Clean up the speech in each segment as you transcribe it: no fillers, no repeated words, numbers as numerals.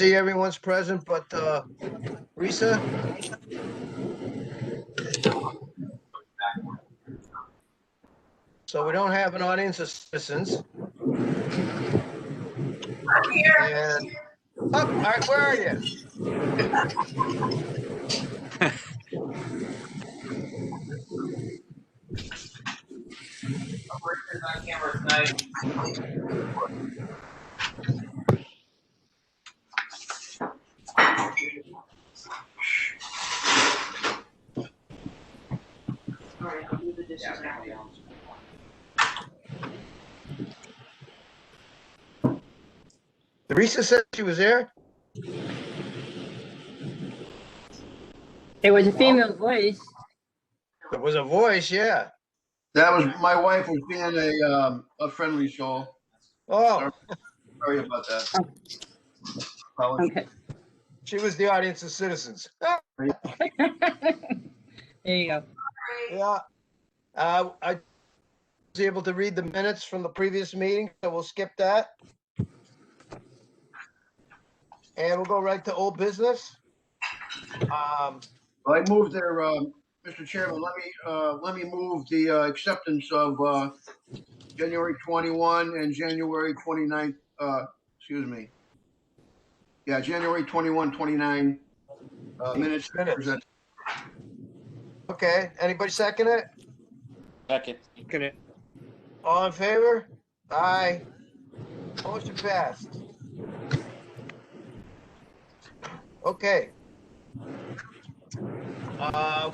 see everyone's present, but Risa? So we don't have an audience of citizens. And, all right, where are you? On camera tonight. All right, I'll do the dishes after. Risa said she was there? It was a female voice. It was a voice, yeah. That was, my wife was being a friendly soul. Oh, Sorry about that. Okay. she was the audience of citizens. There you go. Yeah. I was able to read the minutes from the previous meeting, so we'll skip that. And we'll go right to old business. I moved there, Mr. Chairman, let me move the acceptance of January 21 and January 29, excuse me. Yeah, January 21, 29 minutes. Minutes. Okay, anybody second it? Second. All in favor? Aye. Motion passed. Okay.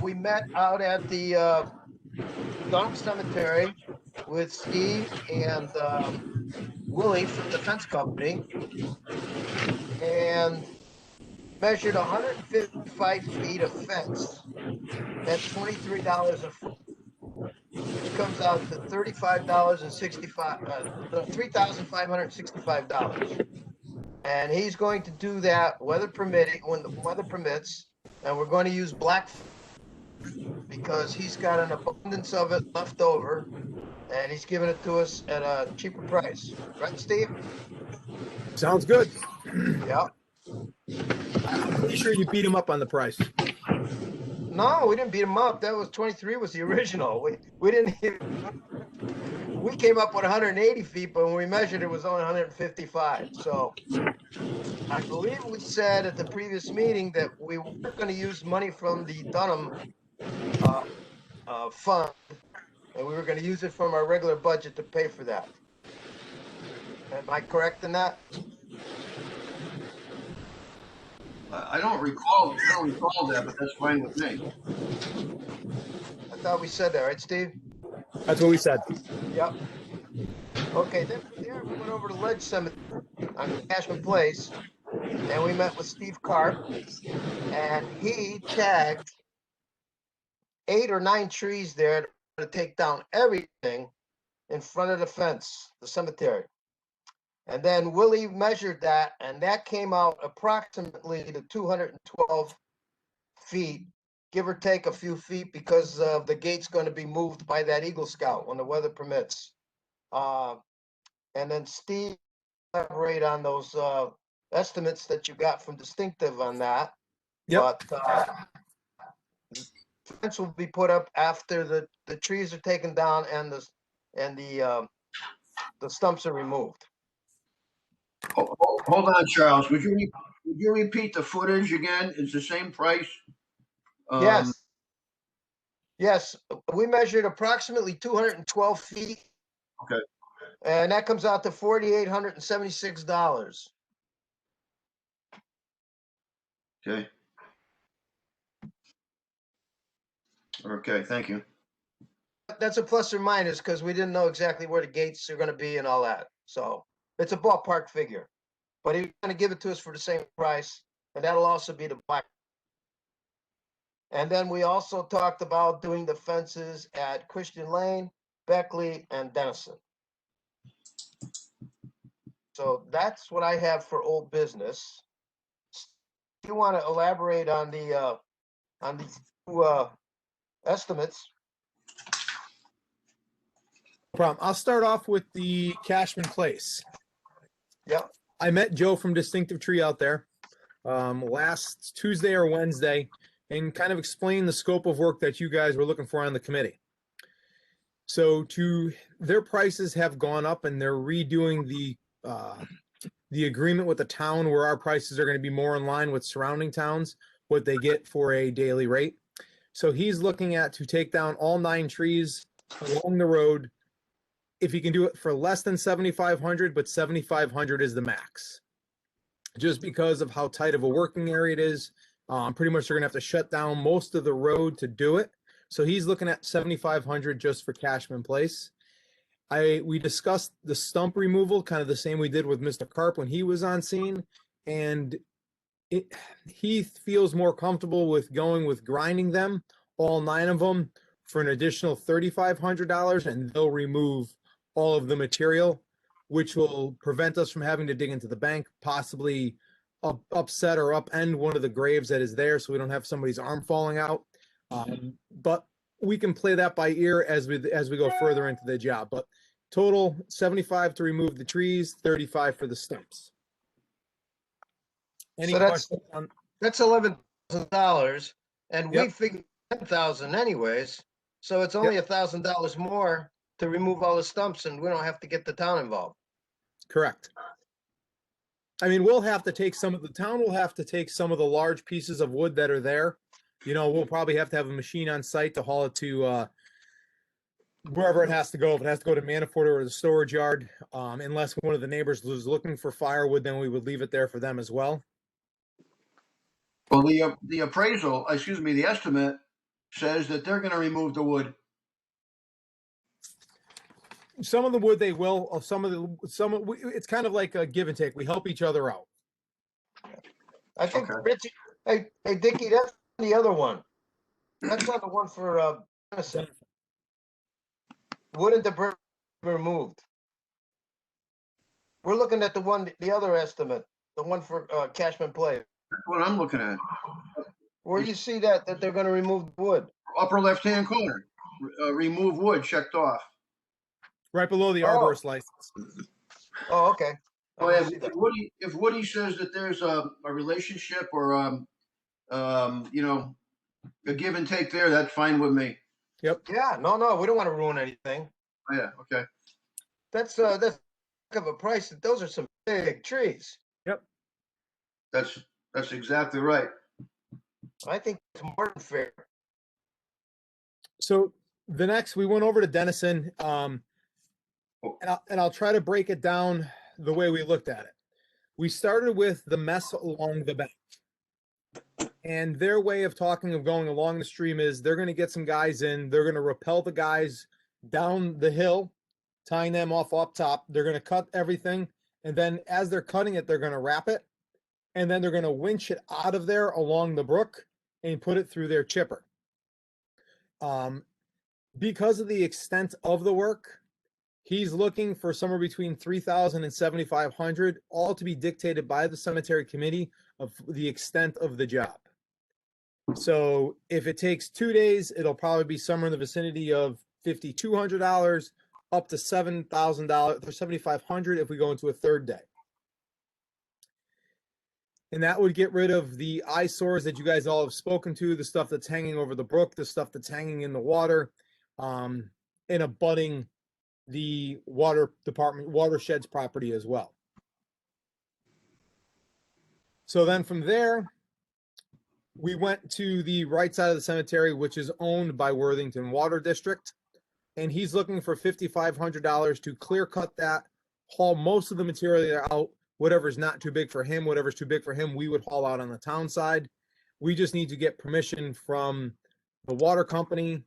We met out at the Dunham Cemetery with Steve and Willie from the fence company and measured 155 feet of fence at $23 a foot. Which comes out to $3,565. And he's going to do that weather permitting, when the weather permits, and we're going to use black because he's got an abundance of it left over, and he's giving it to us at a cheaper price. Right, Steve? Sounds good. Yeah. I'm pretty sure you beat him up on the price. No, we didn't beat him up. That was 23 was the original. We didn't even, we came up with 180 feet, but when we measured it was only 155. So I believe we said at the previous meeting that we weren't going to use money from the Dunham fund, and we were going to use it from our regular budget to pay for that. Am I correct in that? I don't recall that, but that's fine with me. I thought we said that, right, Steve? That's what we said. Yep. Okay, then from there we went over to Ledge Cemetery on Cashman Place, and we met with Steve Carp, and he tagged 8 or 9 trees there to take down everything in front of the fence, the cemetery. And then Willie measured that, and that came out approximately to 212 feet, give or take a few feet, because the gate's going to be moved by that Eagle Scout when the weather permits. And then Steve elaborate on those estimates that you got from Distinctive on that. Yep. But fence will be put up after the trees are taken down and the stumps are removed. Hold on, Charles. Would you repeat the footage again? It's the same price? Yes. Yes, we measured approximately 212 feet. Okay. And that comes out to $4,876. Okay. Okay, thank you. That's a plus or minus because we didn't know exactly where the gates are going to be and all that. So it's a ballpark figure. But he's going to give it to us for the same price, and that'll also be the black. And then we also talked about doing the fences at Christian Lane, Beckley, and Dennison. So that's what I have for old business. If you want to elaborate on these two estimates. No problem. I'll start off with the Cashman Place. Yep. I met Joe from Distinctive Tree out there. last Tuesday or Wednesday and kind of explain the scope of work that you guys were looking for on the committee. So their prices have gone up and they're redoing the agreement with the town where our prices are going to be more in line with surrounding towns, what they get for a daily rate. So he's looking at to take down all 9 trees along the road. If he can do it for less than 7,500, but 7,500 is the max. Just because of how tight of a working area it is, pretty much they're gonna have to shut down most of the road to do it. So he's looking at 7,500 just for Cashman Place. We discussed the stump removal, kind of the same we did with Mr. Carp when he was on scene, and he feels more comfortable with going with grinding them, all 9 of them, for an additional $3,500, and they'll remove all of the material, which will prevent us from having to dig into the bank, possibly upset or upend one of the graves that is there, so we don't have somebody's arm falling out. But we can play that by ear as we go further into the job. But total 75 to remove the trees, 35 for the stumps. Any So that's- questions on? That's $11,000, and we Yep. figured 10,000 anyways. So it's only $1,000 more to remove all the stumps, and we don't have to get the town involved. Correct. I mean, we'll have to take the town will have to take some of the large pieces of wood that are there. You know, we'll probably have to have a machine on site to haul it to wherever it has to go. If it has to go to Manafort or the storage yard, unless one of the neighbors was looking for firewood, then we would leave it there for them as well. Well, the appraisal, excuse me, the estimate says that they're gonna remove the wood. Some of the wood they will, it's kind of like a give and take. We help each other out. I think, Okay. Richie, hey, Dickie, that's the other one. That's not the one for, Denison. Wouldn't the brick be removed? We're looking at the other estimate, the one for, Cashman Place. That's what I'm looking at. Where you see that they're gonna remove the wood? Upper left-hand corner, remove wood checked off. Right below the Oh. arborist license. Oh, okay. I Oh, didn't yeah, see that. if Woody says that there's a relationship or, you know, a give and take there, that's fine with me. Yeah, no, we don't wanna ruin anything. Oh, yeah, okay. That's of a price. Those are some big trees. That's exactly right. I think it's more than fair. So the next, we went over to Denison, and I'll try to break it down the way we looked at it. We started with the mess along the bank. And their way of going along the stream is they're going to get some guys in, they're going to rappel the guys down the hill, tying them off up top. They're going to cut everything. And then as they're cutting it, they're going to wrap it. And then they're going to winch it out of there along the brook and put it through their chipper. Because of the extent of the work, he's looking for somewhere between 3,000 and 7,500, all to be dictated by the cemetery committee of the extent of the job. So if it takes 2 days, it'll probably be somewhere in the vicinity of $5,200 up to $7,000 or $7,500 if we go into a third day. And that would get rid of the eyesores that you guys all have spoken to, the stuff that's hanging over the brook, the stuff that's hanging in the water, and abutting the water department, watersheds property as well. So then from there, we went to the right side of the cemetery, which is owned by Worthington Water District. And he's looking for $5,500 to clear cut that, haul most of the material out. Whatever's not too big for him, whatever's too big for him, we would haul out on the town side. We just need to get permission from the water company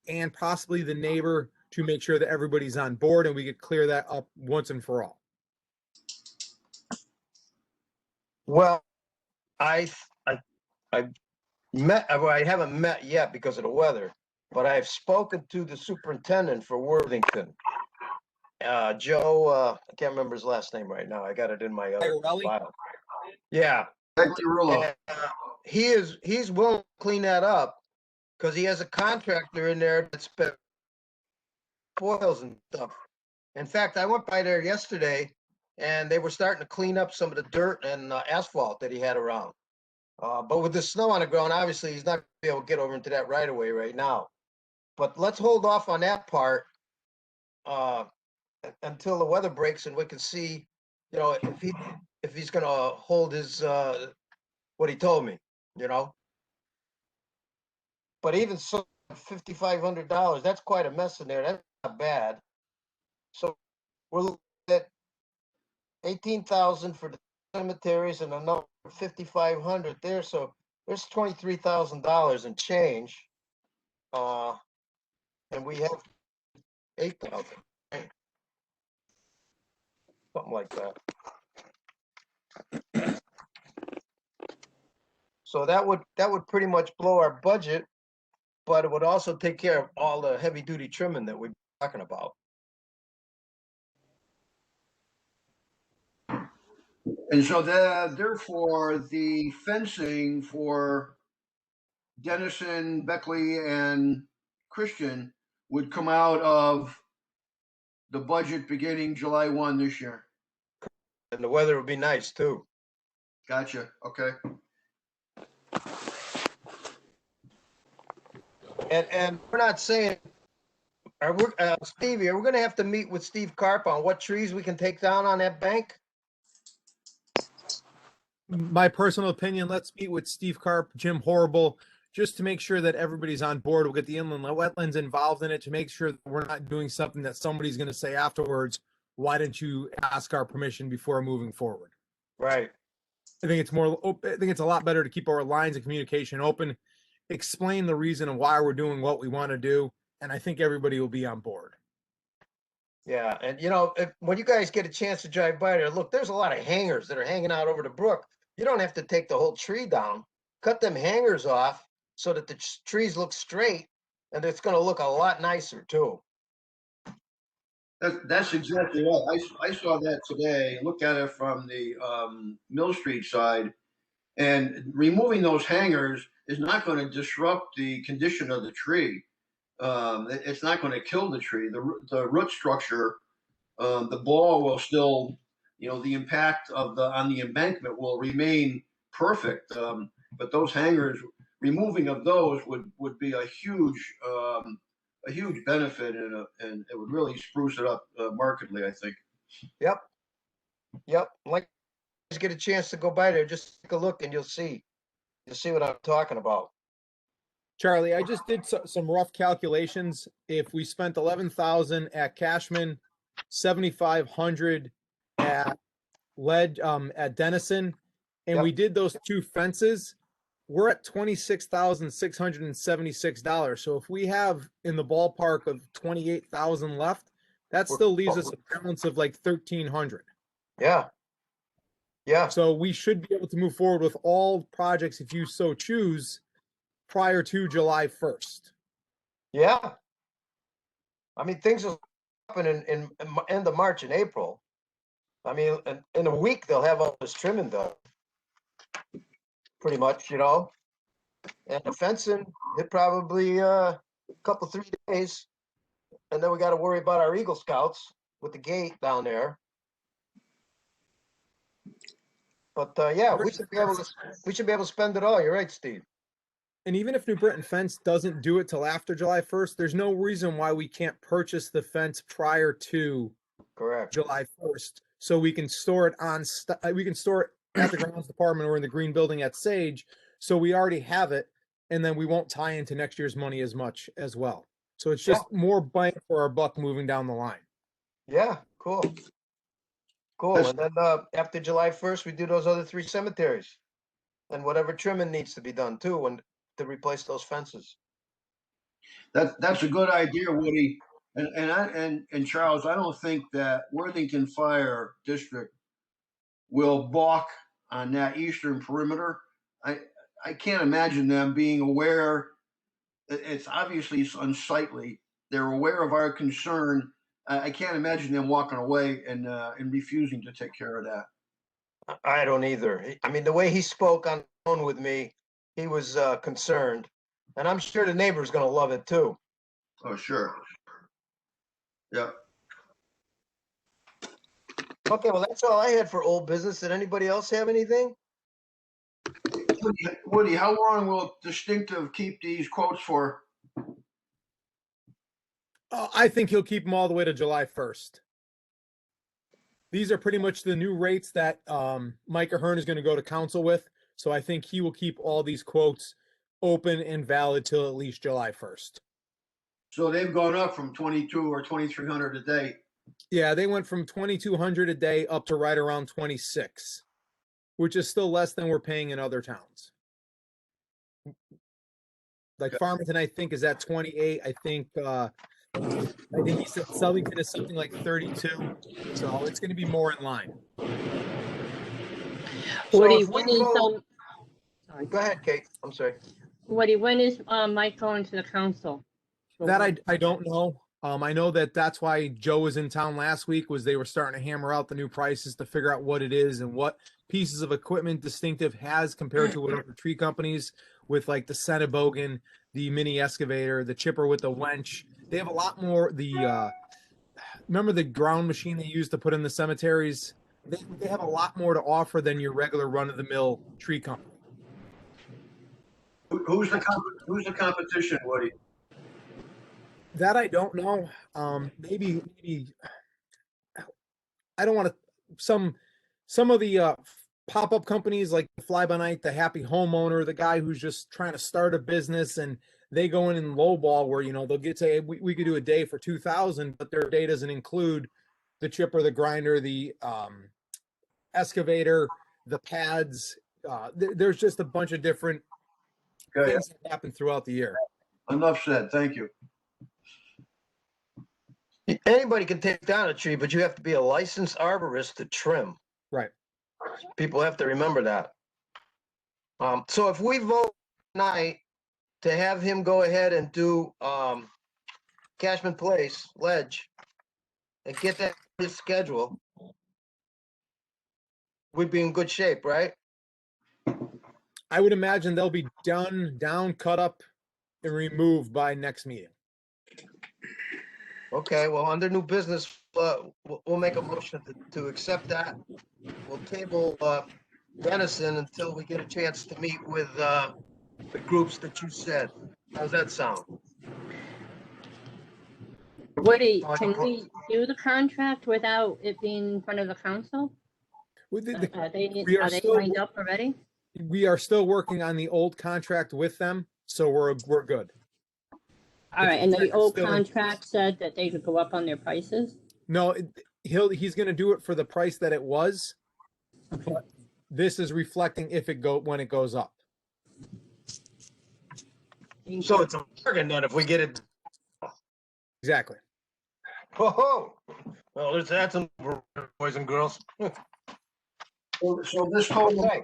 and possibly the neighbor to make sure that everybody's on board and we could clear that up once and for all. Well, I haven't met yet because of the weather, but I've spoken to the superintendent for Worthington. Joe, I can't remember his last name right now. I got it in my other Tagliarelli? file. Yeah. Tagliarelli. And, he's willing to clean that up because he has a contractor in there that's spoils and stuff. In fact, I went by there yesterday and they were starting to clean up some of the dirt and asphalt that he had around. But with the snow on the ground, obviously he's not gonna be able to get over into that right of way right now. But let's hold off on that part until the weather breaks and we can see, you know, if he's gonna hold his what he told me, you know. But even so, $5,500, that's quite a mess in there. That's not bad. So we're looking at 18,000 for the cemeteries and another 5,500 there. So there's $23,000 in change. And we have 8,000, right? Something like that. So that would pretty much blow our budget, but it would also take care of all the heavy duty trimming that we're talking about. And so therefore, the fencing for Dennison, Beckley, and Christian would come out of the budget beginning July 1 this year. And the weather would be nice too. Gotcha. Okay. And we're not saying, Stevie, are we gonna have to meet with Steve Carp on what trees we can take down on that bank? My personal opinion, let's meet with Steve Carp, Jim Horrible, just to make sure that everybody's on board. We'll get the inland wetlands involved in it to make sure that we're not doing something that somebody's going to say afterwards, why didn't you ask our permission before moving forward? Right. I think it's a lot better to keep our lines of communication open, explain the reason and why we're doing what we want to do, and I think everybody will be on board. Yeah, and you know, when you guys get a chance to drive by there, look, there's a lot of hangers that are hanging out over the brook. You don't have to take the whole tree down. Cut them hangers off so that the trees look straight, and it's going to look a lot nicer too. That's exactly right. I saw that today. Looked at it from the Mill Street side, and removing those hangers is not going to disrupt the condition of the tree. It's not going to kill the tree. The root structure, the ball will still, you know, the impact of on the embankment will remain perfect. But those hangers, removing of those would be a huge benefit, and it would really spruce it up markedly, I think. Yep. Yep. Like, just get a chance to go by there, just take a look, and you'll see what I'm talking about. Charlie, I just did some rough calculations. If we spent 11,000 at Cashman, 7,500 at at Dennison, and Yep. we did those two fences, we're at $26,676. So if we have in the ballpark of 28,000 left, that still leaves us a balance of like 1,300. Yeah. Yeah. So we should be able to move forward with all projects if you so choose prior to July 1st. Yeah. I mean, things will happen in end of March and April. I mean, in a week, they'll have all this trimming done. Pretty much, you know. And the fencing, it probably a couple, 3 days. And then we got to worry about our Eagle Scouts with the gate down there. But yeah, we should be able to spend it all. You're right, Steve. And even if New Britain Fence doesn't do it till after July 1st, there's no reason why we can't purchase the fence prior to Correct. July 1st, so we can store it we can store it at the grounds department or in the green building at Sage, so we already have it, and then we won't tie into next year's money as much as well. So it's just more bang for our buck moving down the line. Yeah, cool. Cool. And then after July 1st, we do those other 3 cemeteries. And whatever trimming needs to be done too, and to replace those fences. That's a good idea, Woody. And Charles, I don't think that Worthington Fire District will balk on that eastern perimeter. I can't imagine them being aware. It's obviously unsightly. They're aware of our concern. I can't imagine them walking away and refusing to take care of that. I don't either. I mean, the way he spoke on the phone with me, he was concerned, and I'm sure the neighbor's going to love it too. Oh, sure. Yeah. Okay, well, that's all I had for old business. Did anybody else have anything? Woody, how long will Distinctive keep these quotes for? I think he'll keep them all the way to July 1st. These are pretty much the new rates that Mike Ahern is going to go to council with. So I think he will keep all these quotes open and valid till at least July 1st. So they've gone up from 22 or 2,300 a day. Yeah, they went from 2,200 a day up to right around 26, which is still less than we're paying in other towns. Like Okay. Farmington, I think, is at 28. I think he said Southington is something like 32. So it's going to be more in line. So Woody, if we when is vote- sorry. Go ahead, Kate. I'm sorry. Woody, when is Mike going to the council? That I don't know. I know that's why Joe was in town last week, was they were starting to hammer out the new prices to figure out what it is and what pieces of equipment Distinctive has compared to what other tree companies with, like the Centobogan, the mini excavator, the chipper with the wench. They have a lot more. Remember the ground machine they used to put in the cemeteries? They have a lot more to offer than your regular run of the mill tree company. Who's the competition, Woody? That I don't know. Maybe I don't want to. Some of the pop-up companies like Fly By Night, the Happy Homeowner, the guy who's just trying to start a business, and they go in and lowball where they'll get say we could do a day for 2,000, but their day doesn't include the chipper, the grinder, the excavator, the pads. There's just a bunch of different Okay, things that happen throughout the year. enough said. Thank you. Anybody can take down a tree, but you have to be a licensed arborist to trim. Right. People have to remember that. So if we vote tonight to have him go ahead and do Cashman Place ledge and get that on his schedule, we'd be in good shape, right? I would imagine they'll be down, cut up, and removed by next meeting. Okay, well, under new business, we'll make a motion to accept that. We'll table Dennison until we get a chance to meet with the groups that you said. How's that sound? Woody, Like a can pro- we do the contract without it being in front of the council? With the, Are they we are still- lined up already? we are still working on the old contract with them, so we're good. All right, and the contract is old still in- contract said that they could go up on their prices? No, he's going to do it for the price that it was. But this is reflecting when it goes up. So it's a bargain then if we get it. Exactly. Oh, well, that's a boys and girls. So this total Okay,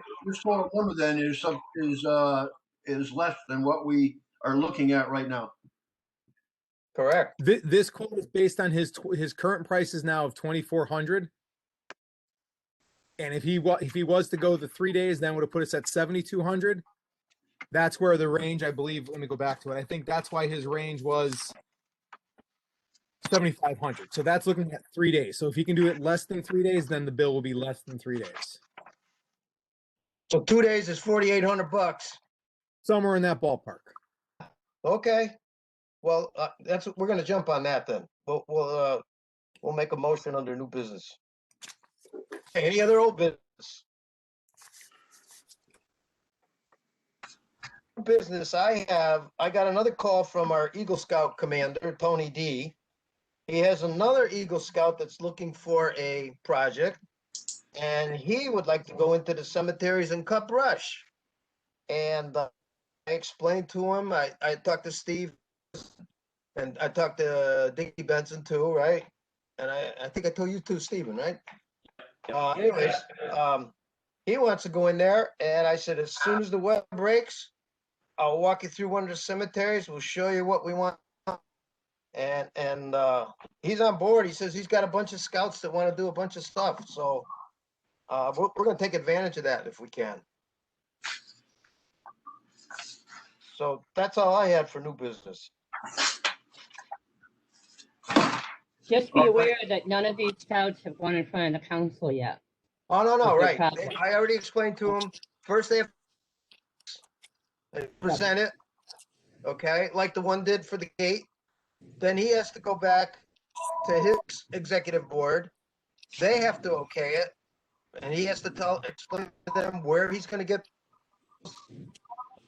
number then is less than what we are looking at right now. correct. This quote is based on his current prices now of 2,400. And if he was to go the 3 days, then would have put us at 7,200. That's where the range, I believe. Let me go back to it. I think that's why his range was 7,500. So that's looking at 3 days. So if he can do it less than 3 days, then the bill will be less than 3 days. So 2 days is $4,800. Somewhere in that ballpark. Okay. Well, we're gonna jump on that then. We'll make a motion under new business. Hey, any other old business? Business I got another call from our Eagle Scout commander, Tony D. He has another Eagle Scout that's looking for a project, and he would like to go into the cemeteries and cut brush. And I explained to him, I talked to Steve, and I talked to Dickie Benson too, right? And I think I told you too, Stephen, right? Anyways, he wants to go in there, and I said, as soon as the web breaks, I'll walk you through one of the cemeteries. We'll show you what we want. And he's on board. He says he's got a bunch of scouts that want to do a bunch of stuff. So we're going to take advantage of that if we can. So that's all I had for new business. Just be Okay. aware that none of these scouts have gone in front of the council yet. Oh, no, no, With their right. project. I already explained to them, first they have to present it, okay, like the one did for the gate. Then he has to go back to his executive board. They have to okay it. And he has to explain to them where he's gonna get,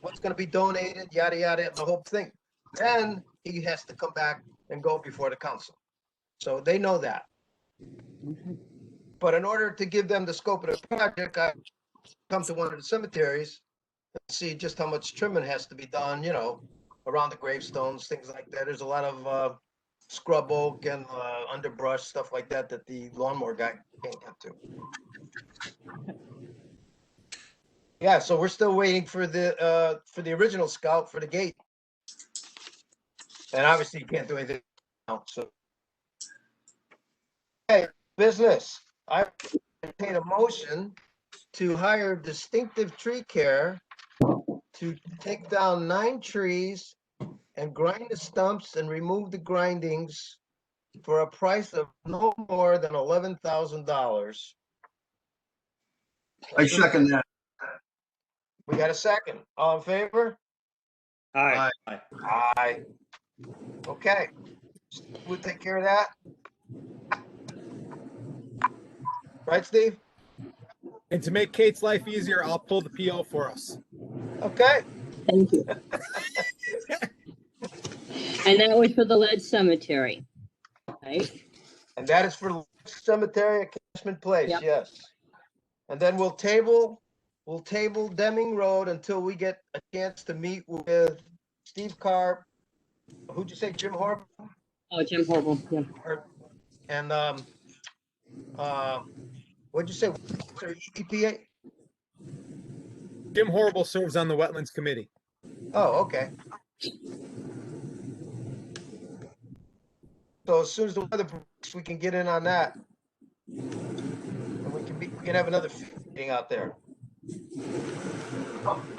what's gonna be donated, yada, yada, the whole thing. Then he has to come back and go before the council. So they know that. But in order to give them the scope of the project, I come to one of the cemeteries and see just how much trimming has to be done, you know, around the gravestones, things like that. There's a lot of scrub oak and underbrush, stuff like that, that the lawnmower guy can't get to. Yeah, so we're still waiting for the original scout for the gate. And obviously you can't do anything now, so. Hey, business, I entertain a motion to hire Distinctive Tree Care to take down 9 trees and grind the stumps and remove the grindings for a price of no more than $11,000. I second that. We got a second. All in favor? Aye. Aye. Okay. We'll take care of that. Right, Steve? And to make Kate's life easier, I'll pull the PO for us. Okay. Thank you. And that was for the lead cemetery, right? And that is for cemetery at Cashman Place, Yep. yes. And then we'll table Deming Road until we get a chance to meet with Steve Carr. Who'd you say, Jim Horb? Oh, Jim Horrible, yeah. And, what'd you say? EPA? Jim Horrible serves on the Wetlands Committee. Oh, okay. So as soon as the weather breaks, we can get in on that. And we can have another meeting out there.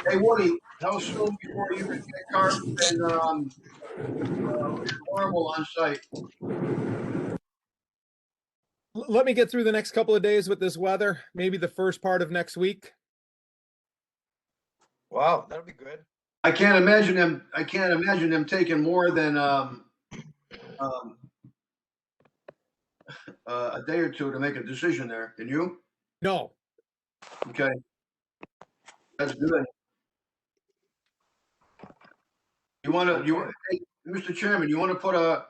Hey, Woody, how soon before you can get Carp and Horrible on site? Let me get through the next couple of days with this weather, maybe the first part of next week. Wow, that'll be good. I can't imagine them taking more than a day or two to make a decision there. Can you? No, Okay. That's good. Hey, Mr. Chairman, you want to put a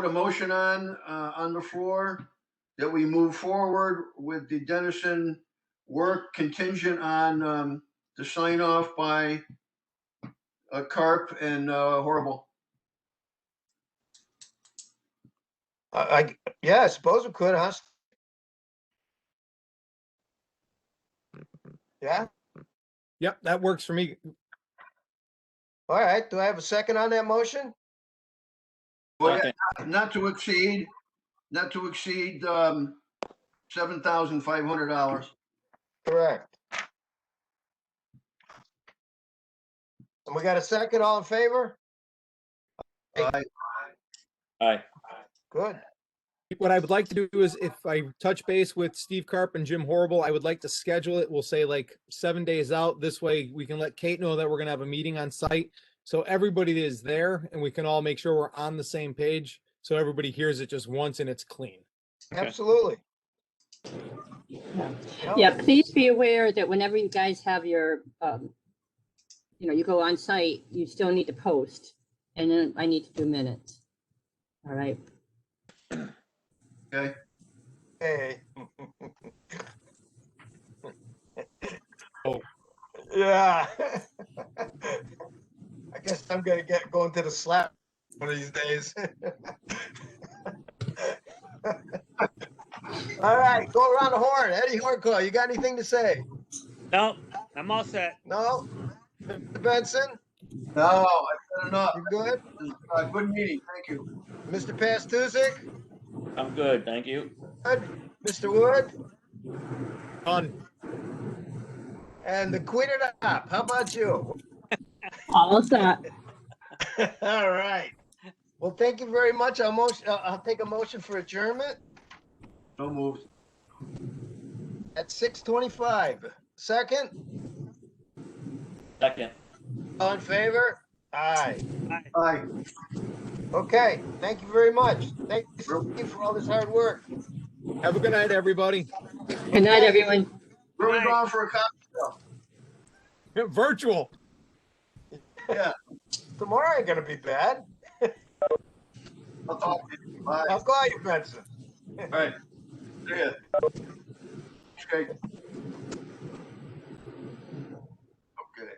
motion on the floor that we move forward with the Dennison work contingent on the sign off by Carp and Horrible. Yeah, I suppose we could, huh? Yeah, yep, that works for me. all right. Do I have a second on that motion? Well, Second. not to exceed $7,500. Correct. And we got a second, all in favor? Aye. Good. What I would like to do is if I touch base with Steve Carp and Jim Horrible, I would like to schedule it. We'll say like 7 days out. This way we can let Kate know that we're going to have a meeting on site. So everybody is there and we can all make sure we're on the same page. So everybody hears it just once and it's clean. Okay. Absolutely. Yeah, please be aware that whenever you guys have your, you go on site, you still need to post. And then I need to do minutes. All right. Okay. Hey. Oh. Yeah. I guess I'm gonna get going to the slap one of these days. All right, go around the horn. Eddie Hornclaw, you got anything to say? No, I'm all set. No? Mr. Benson, No, I said enough. you good? Good meeting. Thank you. Mr. Pastuzik, I'm good, thank you. good? Mr. Wood, Done. and the queen of the hop. How about you? All set. All right. Well, thank you very much. I'll take a motion for adjournment So moved. at 6:25. Second, Second. all in favor? Aye. Aye. Okay, thank you very much. Thank you for all this hard work. Have a good night, everybody. Good night, everyone. Where are we Aye. going for a cocktail? Virtual. Yeah, Tomorrow ain't gonna be bad. I'll talk to you. Bye. I'll call you, Benson. All right. See ya. Okay. Okay.